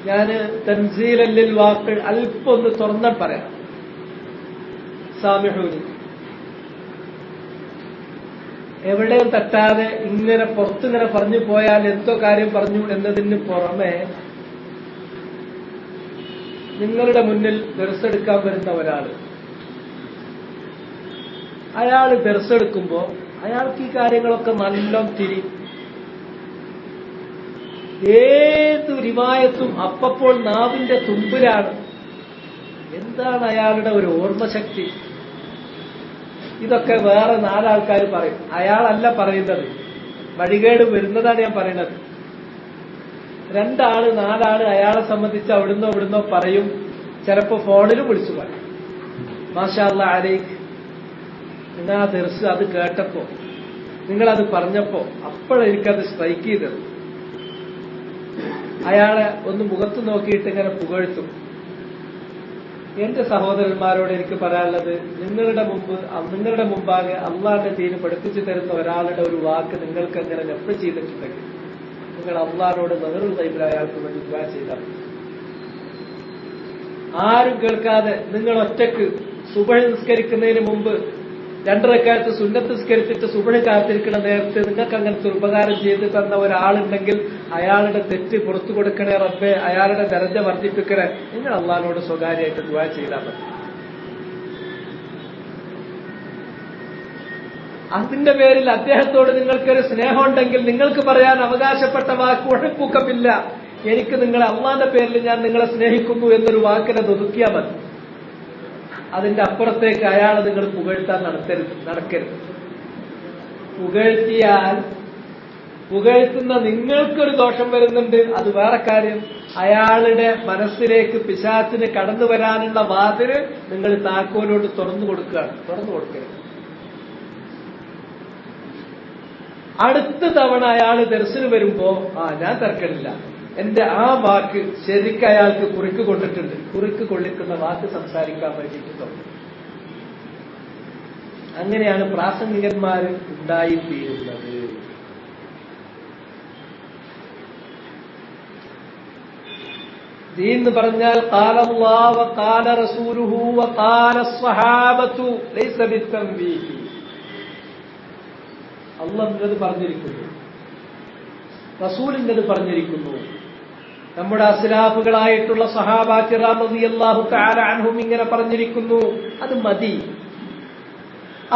ഞാന് തൻസീലല്ലിൽ വാക്ക് അല്പം ഒന്ന് തുറന്ന പറയാം. സാമിഹൂനി, എവിടെയും തട്ടാതെ ഇങ്ങനെ പുറത്തിങ്ങനെ പറഞ്ഞു പോയാൽ എന്തോ കാര്യം പറഞ്ഞു എന്നതിന് പുറമെ നിങ്ങളുടെ മുന്നിൽ ദർസെടുക്കാൻ വരുന്ന ഒരാള്, അയാള് ദർസെടുക്കുമ്പോ അയാൾക്ക് ഈ കാര്യങ്ങളൊക്കെ നല്ലോണം തിരിയും. ഏതു റിവായത്തും അപ്പപ്പോൾ നാവിന്റെ തുമ്പിലാണ്. എന്താണ് അയാളുടെ ഒരു ഓർമ്മശക്തി? ഇതൊക്കെ വേറെ നാലാൾക്കാർ പറയും, അയാളല്ല പറയുന്നത്. വഴികേട് വരുന്നതാണ് ഞാൻ പറയുന്നത്. രണ്ടാള് നാലാള് അയാളെ സംബന്ധിച്ച് അവിടുന്നോ പറയും. ചിലപ്പോ ഫോണിലും വിളിച്ചു പറയും, മാഷാ അല്ലാഹ് അലൈക്ക്, നിങ്ങൾ ആ ദർസ് അത് കേട്ടപ്പോ, നിങ്ങളത് പറഞ്ഞപ്പോ അപ്പോഴെനിക്കത് സ്ട്രൈക്ക് ചെയ്തത്. അയാളെ ഒന്ന് മുഖത്ത് നോക്കിയിട്ട് ഇങ്ങനെ പുകഴ്ത്തും. എന്റെ സഹോദരന്മാരോട് എനിക്ക് പറയാനുള്ളത്, നിങ്ങളുടെ മുമ്പാകെ അള്ളാന്റെ ദീന് പഠിപ്പിച്ചു തരുന്ന ഒരാളുടെ ഒരു വാക്ക് നിങ്ങൾക്ക് എങ്ങനെ നെപ്പ് ചെയ്തിട്ടുണ്ടെങ്കിൽ നിങ്ങൾ അള്ളാഹിനോട് വേറൊരു ടൈമിൽ അയാൾക്ക് വേണ്ടി ദുആ ചെയ്താൽ മതി. ആരും കേൾക്കാതെ നിങ്ങൾ ഒറ്റക്ക് സുബഹ് നിസ്കരിക്കുന്നതിന് മുമ്പ് 2 റക്അത്ത് സുന്നത്ത് നിസ്കരിച്ചിട്ട് സുബഹ് കാത്തിരിക്കുന്ന നേരത്തെ നിങ്ങൾക്ക് അങ്ങനത്തെ ഒരു ഉപകാരം ചെയ്ത് തന്ന ഒരാളുണ്ടെങ്കിൽ അയാളുടെ തെറ്റ് പുറത്തു കൊടുക്കണേ റബ്ബേ, അയാളുടെ ദരജ വർദ്ധിപ്പിക്കണേ. നിങ്ങൾ അള്ളാഹിനോട് സ്വകാര്യമായിട്ട് ദുആ ചെയ്താൽ മതി. അതിന്റെ പേരിൽ അദ്ദേഹത്തോട് നിങ്ങൾക്കൊരു സ്നേഹമുണ്ടെങ്കിൽ നിങ്ങൾക്ക് പറയാൻ അവകാശപ്പെട്ട വാക്ക് ഉഴപ്പൂക്കമില്ല, എനിക്ക് നിങ്ങളെ അള്ളാന്റെ പേരിൽ ഞാൻ നിങ്ങളെ സ്നേഹിക്കുന്നു എന്നൊരു വാക്കിനെ ഒതുക്കിയാൽ മതി. അതിന്റെ അപ്പുറത്തേക്ക് അയാളെ നിങ്ങൾ പുകഴ്ത്താൻ നടക്കരുത്. പുകഴ്ത്തുന്ന നിങ്ങൾക്കൊരു ദോഷം വരുന്നുണ്ട്, അത് വേറെ കാര്യം. അയാളുടെ മനസ്സിലേക്ക് പിശാചിന് കടന്നു വരാനുള്ള വാതില് നിങ്ങൾ താക്കോലോട് തുറന്നു കൊടുക്കരുത്. അടുത്ത തവണ അയാൾ ദർശനം വരുമ്പോ ഞാൻ തർക്കമില്ല, എന്റെ ആ വാക്ക് ശരിക്കും അയാൾക്ക് കുറിക്ക് കൊണ്ടിട്ടുണ്ട്, കുറിക്ക് കൊള്ളിക്കുന്ന വാക്ക് സംസാരിക്കാൻ വേണ്ടിയിട്ട് തുടങ്ങി. അങ്ങനെയാണ് പ്രാസംഗികന്മാർ ഉണ്ടായിത്തീരുന്നത്. ദീൻ എന്ന് പറഞ്ഞാൽ ഖാല അല്ലാഹു വ ഖാല റസൂലുഹു വ ഖാല സ്വഹാബത്തു ലൈസ ബിത്തംവീഹി. അല്ലാഹുവിനത് പറഞ്ഞിരിക്കുന്നു, റസൂലിന്റേത് പറഞ്ഞിരിക്കുന്നു. നമ്മുടെ അസ്ലാഫുകളായിട്ടുള്ള സഹാബാ കിറാം റളിയല്ലാഹു തആല അൻഹും ഇങ്ങനെ പറഞ്ഞിരിക്കുന്നു. അത് മതി.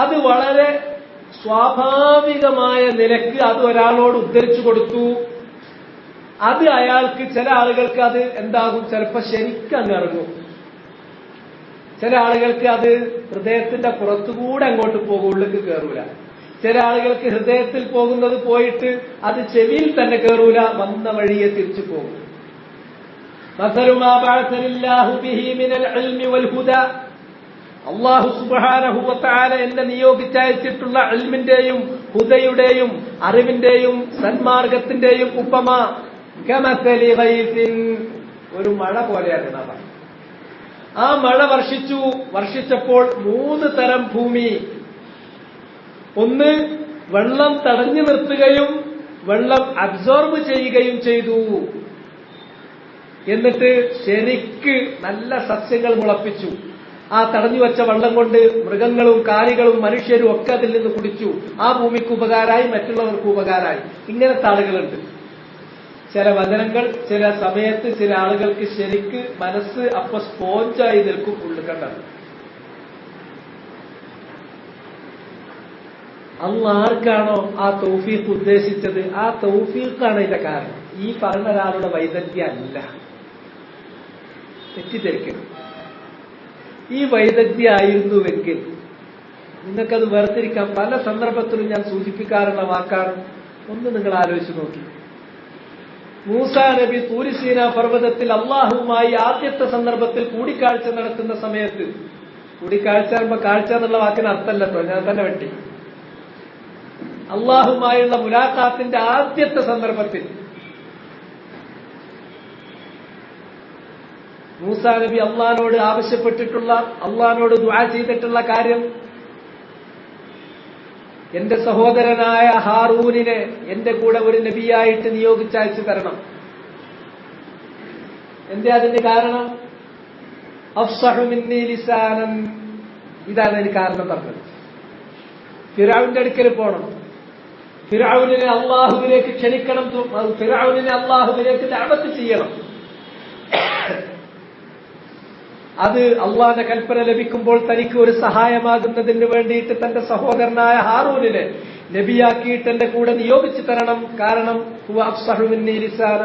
അത് വളരെ സ്വാഭാവികമായ നിലക്ക് അത് ഒരാളോട് ഉദ്ധരിച്ചു കൊടുത്തു. അത് അയാൾക്ക്, ചില ആളുകൾക്ക് അത് എന്താകും, ചിലപ്പോ ശരിക്കും അങ്ങ് ഇറങ്ങും. ചില ആളുകൾക്ക് അത് ഹൃദയത്തിന്റെ പുറത്തുകൂടെ അങ്ങോട്ട് പോകും, ഉള്ളിലേക്ക് കയറൂല. ചില ആളുകൾക്ക് ഹൃദയത്തിൽ പോകുന്നത് പോയിട്ട് അത് ചെവിയിൽ തന്നെ കയറൂല, വന്ന വഴിയെ തിരിച്ചു പോകും. അല്ലാഹു സുബ്ഹാനഹു വ തആല എന്നെ നിയോഗിച്ചയച്ചിട്ടുള്ള ഇൽമിന്റെയും ഹുദയുടെയും അറിവിന്റെയും സന്മാർഗത്തിന്റെയും ഉപമ കമസലി ഗൈസിൻ, ഒരു മഴ പോലെയാണ്. ആ മഴ വർഷിച്ചപ്പോൾ 3 തരം ഭൂമി. ഒന്ന്, വെള്ളം തടഞ്ഞു നിർത്തുകയും വെള്ളം അബ്സോർബ് ചെയ്യുകയും ചെയ്തു. എന്നിട്ട് ശരിക്ക് നല്ല സസ്യങ്ങൾ മുളപ്പിച്ചു. ആ തടഞ്ഞു വെച്ച വെള്ളം കൊണ്ട് മൃഗങ്ങളും കാലികളും മനുഷ്യരും ഒക്കെ അതിൽ നിന്ന് കുടിച്ചു. ആ ഭൂമിക്ക് ഉപകാരമായി, മറ്റുള്ളവർക്ക് ഉപകാരമായി. ഇങ്ങനത്തെ ആളുകളുണ്ട്. ചില വചനങ്ങൾ ചില സമയത്ത് ചില ആളുകൾക്ക് ശരിക്ക് മനസ്സ് അപ്പൊ സ്പോഞ്ചായി നിൽക്കും, ഉള്ളുകണ്ടത്. അല്ലാഹ് ആർക്കാണോ ആ തൗഫീഖ് ഉദ്ദേശിച്ചത്, ആ തൗഫീഖാണ് ഇതിന്റെ കാരണം. ഈ പറഞ്ഞ ഒരാളുടെ വൈദഗ്ധ്യം അല്ല, തെറ്റിദ്ധരിക്കണം. ഈ വൈദഗ്ധ്യമായിരുന്നുവെങ്കിൽ നിങ്ങൾക്കത് വേർതിരിക്കാം. പല സന്ദർഭത്തിലും ഞാൻ സൂചിപ്പിക്കാറുള്ള വാക്കാണ്. ഒന്ന് നിങ്ങൾ ആലോചിച്ച് നോക്കി. മൂസാ നബി തൂരി സീനാ പർവ്വതത്തിൽ അള്ളാഹുവുമായി ആദ്യത്തെ സന്ദർഭത്തിൽ കൂടിക്കാഴ്ച നടത്തുന്ന സമയത്ത്, കൂടിക്കാഴ്ച ആകുമ്പോ കാഴ്ച എന്നുള്ള വാക്കിന് അർത്ഥമല്ലോ, ഞാൻ തന്നെ വെട്ടി. അള്ളാഹുമായുള്ള മുലാഖാത്തിന്റെ ആദ്യത്തെ സന്ദർഭത്തിൽ മൂസാ നബി അള്ളാഹിനോട് ആവശ്യപ്പെട്ടിട്ടുള്ള, അള്ളാഹിനോട് ദുആ ചെയ്തിട്ടുള്ള കാര്യം, എന്റെ സഹോദരനായ ഹാറൂനിനെ എന്റെ കൂടെ ഒരു നബിയായിട്ട് നിയോഗിച്ചയച്ചു തരണം. എന്തേ അതിന് കാരണം? അഫ്സഹു മിന്നി ലിസാനൻ, ഇതാണ് അതിന് കാരണം പറഞ്ഞത്. ഫിർഔന്റെ അടുക്കൽ പോകണം, ഫിർഔനിനെ അള്ളാഹുവിലേക്ക് ക്ഷണിക്കണം, ഫിർഔനിനെ അള്ളാഹുവിലേക്ക് ദഅവത്ത് ചെയ്യണം. അത് അള്ളാന്റെ കൽപ്പന ലഭിക്കുമ്പോൾ തനിക്ക് ഒരു സഹായമാകുന്നതിന് വേണ്ടിയിട്ട് തന്റെ സഹോദരനായ ഹാറൂനിനെ നബിയാക്കിയിട്ട് എന്റെ കൂടെ നിയോഗിച്ചു തരണം. കാരണം ഹുവ അഫ്സഹു മിന്നി ലിസാന.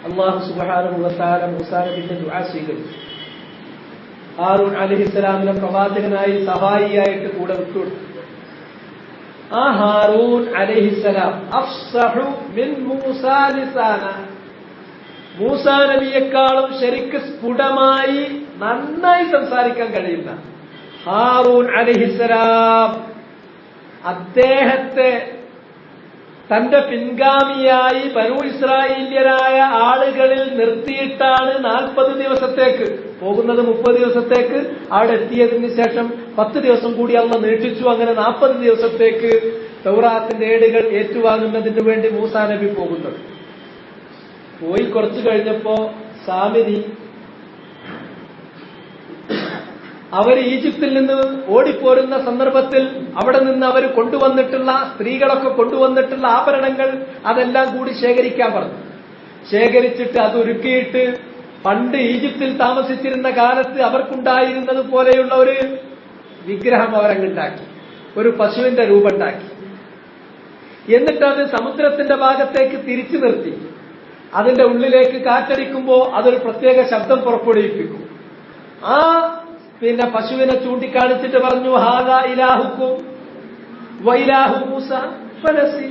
അല്ലാഹു സുബ്ഹാനഹു വ തആല മൂസാ നബിയുടെ ദുആ സ്വീകരിച്ചു. ഹാറൂൻ അലൈഹിസ്സലാമിനെ പ്രവാചകനായി സഹായിയായിട്ട് കൂടെ വിട്ടുകൊടുത്തു. ആ ഹാറൂൻ അലൈഹിസ്സലാം അഫ്സഹു മിൻ മൂസാ ലിസാന, മൂസാ നബിയെക്കാളും ശരിക്ക് സ്ഫുടമായി നന്നായി സംസാരിക്കാൻ കഴിയുന്ന ഹാറൂൻ അലൈഹിസ്സലാം അദ്ദേഹത്തെ തന്റെ പിൻഗാമിയായി ബനൂ ഇസ്രായേല്യരായ ആളുകളിൽ നിർത്തിയിട്ടാണ് 40 ദിവസത്തേക്ക് പോകുന്നത്. 30 ദിവസത്തേക്ക് അവിടെ എത്തിയതിനു ശേഷം 10 ദിവസം കൂടി അള്ളാഹ് നീട്ടിച്ചു. അങ്ങനെ 40 ദിവസത്തേക്ക് തൗറാത്തിന്റെ ഏടുകൾ ഏറ്റുവാങ്ങുന്നതിന് വേണ്ടി മൂസാ നബി പോകുന്നത്. പോയി കുറച്ചു കഴിഞ്ഞപ്പോ സാമിരി അവർ ഈജിപ്തിൽ നിന്ന് ഓടിപ്പോരുന്ന സന്ദർഭത്തിൽ അവിടെ നിന്ന് അവർ കൊണ്ടുവന്നിട്ടുള്ള സ്ത്രീകളൊക്കെ കൊണ്ടുവന്നിട്ടുള്ള ആഭരണങ്ങൾ അതെല്ലാം കൂടി ശേഖരിക്കാൻ പറഞ്ഞു. ശേഖരിച്ചിട്ട് അത് ഒരുക്കിയിട്ട് പണ്ട് ഈജിപ്തിൽ താമസിച്ചിരുന്ന കാലത്ത് അവർക്കുണ്ടായിരുന്നത് പോലെയുള്ള ഒരു വിഗ്രഹം അവരങ്ങുണ്ടാക്കി, ഒരു പശുവിന്റെ രൂപമുണ്ടാക്കി. എന്നിട്ടത് സമുദ്രത്തിന്റെ ഭാഗത്തേക്ക് തിരിച്ചു നിർത്തി. അതിന്റെ ഉള്ളിലേക്ക് കാറ്റടിക്കുമ്പോ അതൊരു പ്രത്യേക ശബ്ദം പുറപ്പെടുവിപ്പിക്കും. ആ പശുവിനെ ചൂണ്ടിക്കാണിച്ചിട്ട് പറഞ്ഞു, ഹാദാ ഇലാഹുക്കും വഇലാഹു മൂസ ഫനസി,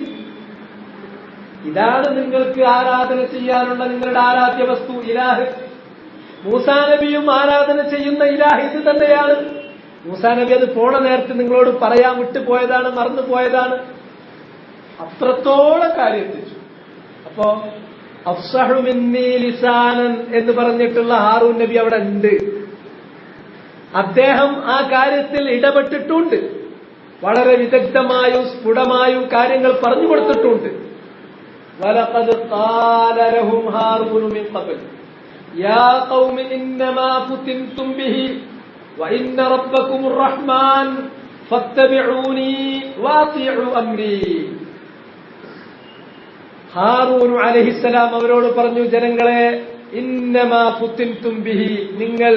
ഇതാണ് നിങ്ങൾക്ക് ആരാധന ചെയ്യാനുള്ള നിങ്ങളുടെ ആരാധ്യ വസ്തു ഇലാഹ്. മൂസാ നബിയും ആരാധന ചെയ്യുന്ന ഇലാഹ് ഇത് തന്നെയാണ്. മൂസാ നബി അത് പോണ നേരത്തെ നിങ്ങളോട് പറയാൻ വിട്ടുപോയതാണ്, മറന്നുപോയതാണ്. അത്രത്തോളം കാര്യം എത്തിച്ചു. അപ്പോ അഫ്സഹു മിന്നി ലിസാനൻ എന്ന് പറഞ്ഞിട്ടുള്ള ഹാറൂൻ നബി അവിടെ ഉണ്ട്. അദ്ദേഹം ആ കാര്യത്തിൽ ഇടപെട്ടിട്ടുണ്ട്. വളരെ വിദഗ്ധമായും സ്ഫുടമായും കാര്യങ്ങൾ പറഞ്ഞു കൊടുത്തിട്ടുണ്ട്. വലഖദ് ഖാല ലഹും ഹാറൂൻ മിൻ ഖബൽ യാ ഖൗമി ഇന്നമാ ഫുതിൻതും ബിഹി വഇന്ന റബ്ബകുമുർ റഹ്മാൻ ഫത്തബിഊനി വഅതിഉ അംരി. ഹാറൂൻ അലൈഹിസ്സലാം അവരോട് പറഞ്ഞു, ജനങ്ങളെ, ഇന്നമാ ഫുതിൻതും ബിഹി, നിങ്ങൾ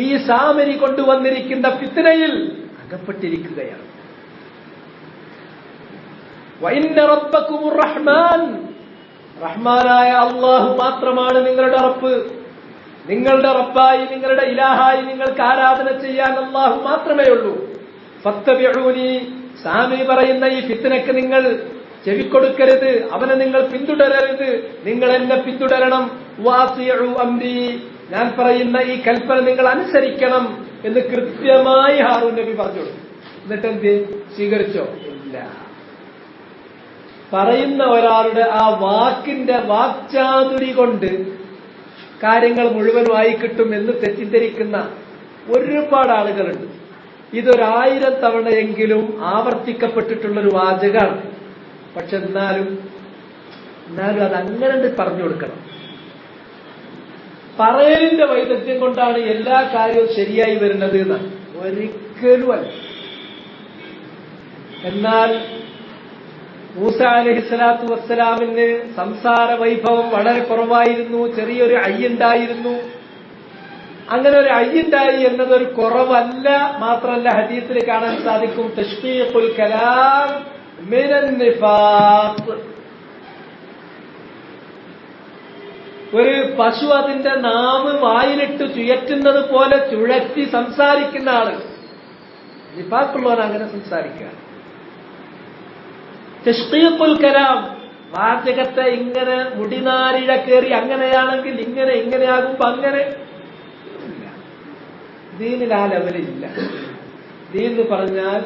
ഈ സാമരി കൊണ്ടുവന്നിരിക്കുന്ന ഫിത്നയിൽ അകപ്പെട്ടിരിക്കുകയാണ്. വഇന്ന റബ്ബകുമുർ റഹ്മാൻ, റഹ്മാനായ അല്ലാഹു മാത്രമാണ് നിങ്ങളുടെ റബ്ബ്. നിങ്ങളുടെ റബ്ബായി, നിങ്ങളുടെ ഇലാഹായി നിങ്ങൾക്ക് ആരാധന ചെയ്യാൻ അല്ലാഹു മാത്രമേ ഉള്ളൂ. ഫത്തബിഊനി, സാമരി പറയുന്ന ഈ ഫിത്നക്ക് നിങ്ങൾ ചെവിക്കൊടുക്കരുത്, അവനെ നിങ്ങൾ പിന്തുടരരുത്, നിങ്ങൾ എന്നെ പിന്തുടരണം. വാസിഉ അംരി, ഞാൻ പറയുന്ന ഈ കൽപ്പന നിങ്ങൾ അനുസരിക്കണം എന്ന് കൃത്യമായി ഹാറൂൻ നബി പറഞ്ഞു. എന്നിട്ട് എന്ത് സ്വീകരിച്ചോ? ഇല്ല. പറയുന്ന ഒരാളുടെ ആ വാക്കിന്റെ വാക്ചാതുരി കൊണ്ട് കാര്യങ്ങൾ മുഴുവനുമായി കിട്ടും എന്ന് തെറ്റിദ്ധരിക്കുന്ന ഒരുപാട് ആളുകളുണ്ട്. ഇതൊരു1000 തവണയെങ്കിലും ആവർത്തിക്കപ്പെട്ടിട്ടുള്ളൊരു വാചകമാണ്. പക്ഷെ എന്നാലും അത് അങ്ങനെ പറഞ്ഞു കൊടുക്കണം. പറയലിന്റെ വൈദഗ്ധ്യം കൊണ്ടാണ് എല്ലാ കാര്യവും ശരിയായി വരുന്നത് എന്നാണ്, ഒരിക്കലുമല്ല. എന്നാൽ മൂസാ അലൈഹിസ്സലാത്തു വസ്സലാമിന് സംസാര വൈഭവം വളരെ കുറവായിരുന്നു, ചെറിയൊരു അയ്യുണ്ടായിരുന്നു. അങ്ങനെ ഒരു അയ്യുണ്ടായി എന്നതൊരു കുറവല്ല. മാത്രമല്ല ഹദീസിൽ കാണാൻ സാധിക്കും തശ്ബീഹുൽ കലാം മിനൻ നിഫാഖ്. ഒരു പശു അതിന്റെ നാമ് വായിലിട്ട് ചുയറ്റുന്നത് പോലെ ചുഴറ്റി സംസാരിക്കുന്ന ആള് നിഫാഖുള്ളവൻ അങ്ങനെ സംസാരിക്കുക. തശ്ബീഹുൽ കലാം, വാചകത്തെ ഇങ്ങനെ മുടിനാരിഴ കയറി അങ്ങനെയാണെങ്കിൽ ഇങ്ങനെ, ഇങ്ങനെയാകുമ്പോ അങ്ങനെ. ദീനിൽ ആ ലെവലില്ല. ദീൻ എന്ന് പറഞ്ഞാൽ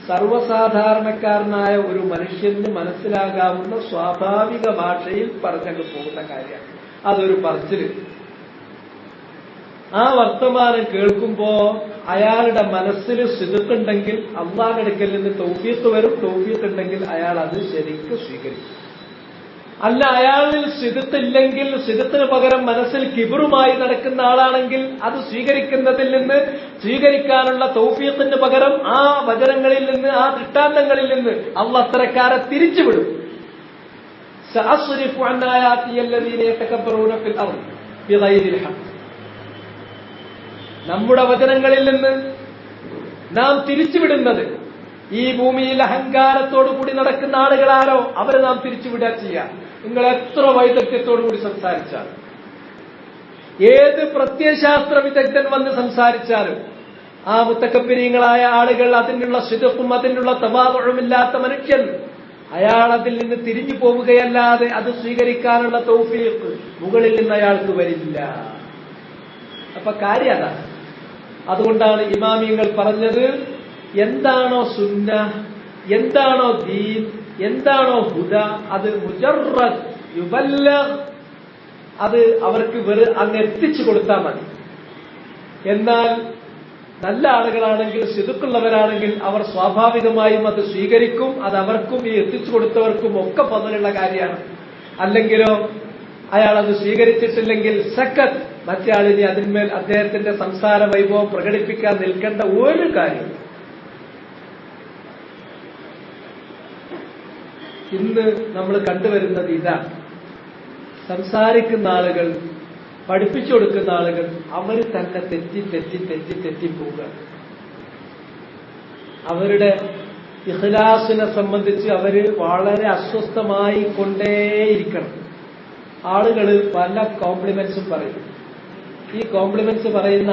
സർവ്വസാധാരണക്കാരനായ ഒരു മനുഷ്യന് മനസ്സിലാകാവുന്ന സ്വാഭാവിക ഭാഷയിൽ പറഞ്ഞങ്ങ് പോകുന്ന കാര്യമാണ്. അതൊരു പറച്ചില്. ആ വർത്തമാനം കേൾക്കുമ്പോ അയാളുടെ മനസ്സിൽ സിദ്ഖുണ്ടെങ്കിൽ അല്ലാഹുവിന്റെ അടുക്കൽ നിന്ന് തൗഫീഖ് വരും. തൗഫീഖ് ഉണ്ടെങ്കിൽ അയാൾ അത് ശരിക്കും സ്വീകരിക്കും. അല്ല, അയാളിൽ സിദത്തില്ലെങ്കിൽ, സിദത്തിന് പകരം മനസ്സിൽ കിബറുമായി നടക്കുന്ന ആളാണെങ്കിൽ അത് സ്വീകരിക്കുന്നതിൽ നിന്ന്, സ്വീകരിക്കാനുള്ള തൗഫീഖിന് പകരം ആ വചനങ്ങളിൽ നിന്ന്, ആ ദൃഷ്ടാന്തങ്ങളിൽ നിന്ന് അള്ളാഹ് അത്തരക്കാരെ തിരിച്ചുവിടും. സഅസ്രിഫു അൻ ആയാതി അല്ലദീന യതകബ്ബറൂന ഫിൽ അർദ് ബിഗൈരിൽ ഹഖ്. നമ്മുടെ വചനങ്ങളിൽ നിന്ന് നാം തിരിച്ചുവിടുന്നത്, ഈ ഭൂമിയിൽ അഹങ്കാരത്തോടു കൂടി നടക്കുന്ന ആളുകളാരോ അവരെ നാം തിരിച്ചുവിടുക ചെയ്യാം. നിങ്ങൾ എത്ര വൈദഗ്ധ്യത്തോടു കൂടി സംസാരിച്ചാലും, ഏത് പ്രത്യയശാസ്ത്ര വിദഗ്ധൻ വന്ന് സംസാരിച്ചാലും, ആ മുത്തക്കബ്ബിരീങ്ങളായ ആളുകൾ, അതിനുള്ള സിദ്ഖും അതിനുള്ള തവാദുഉമില്ലാത്ത മനുഷ്യൻ, അയാൾ അതിൽ നിന്ന് തിരിഞ്ഞു പോവുകയല്ലാതെ അത് സ്വീകരിക്കാനുള്ള തൗഫീഖ് മുകളിൽ നിന്ന് അയാൾക്ക് വരില്ല. അപ്പൊ കാര്യം അതാണ്. അതുകൊണ്ടാണ് ഇമാമിയങ്ങൾ പറഞ്ഞത്, എന്താണോ സുന്ന, എന്താണോ ദീൻ, എന്താണോ ഹുദ, അത് മുജറദ് യുബല്ലഗ്, അത് അവർക്ക് അങ്ങ് എത്തിച്ചു കൊടുത്താൽ മതി. എന്നാൽ നല്ല ആളുകളാണെങ്കിൽ, സിദ്ഖുള്ളവരാണെങ്കിൽ അവർ സ്വാഭാവികമായും അത് സ്വീകരിക്കും. അത് അവർക്കും ഈ എത്തിച്ചു കൊടുത്തവർക്കും ഒക്കെ പതിലുള്ള കാര്യമാണ്. അല്ലെങ്കിലോ അയാൾ അത് സ്വീകരിച്ചിട്ടില്ലെങ്കിൽ സക്കത്ത്, മറ്റേ ആളിനെ അതിന്മേൽ അദ്ദേഹത്തിന്റെ സംസാര വൈഭവം പ്രകടിപ്പിക്കാൻ നിൽക്കേണ്ട ഒരു കാര്യം. ഇന്ന് നമ്മൾ കണ്ടുവരുന്നത് ഇതാണ്. സംസാരിക്കുന്ന ആളുകൾ, പഠിപ്പിച്ചു കൊടുക്കുന്ന ആളുകൾ, അവർ തന്നെ തെറ്റിപ്പോവുക. അവരുടെ ഇഖ്ലാസിനെ സംബന്ധിച്ച് അവര് വളരെ അസ്വസ്ഥമായി കൊണ്ടേയിരിക്കണം. ആളുകൾ പല കോംപ്ലിമെന്റ്സും പറയും. ഈ കോംപ്ലിമെന്റ്സ് പറയുന്ന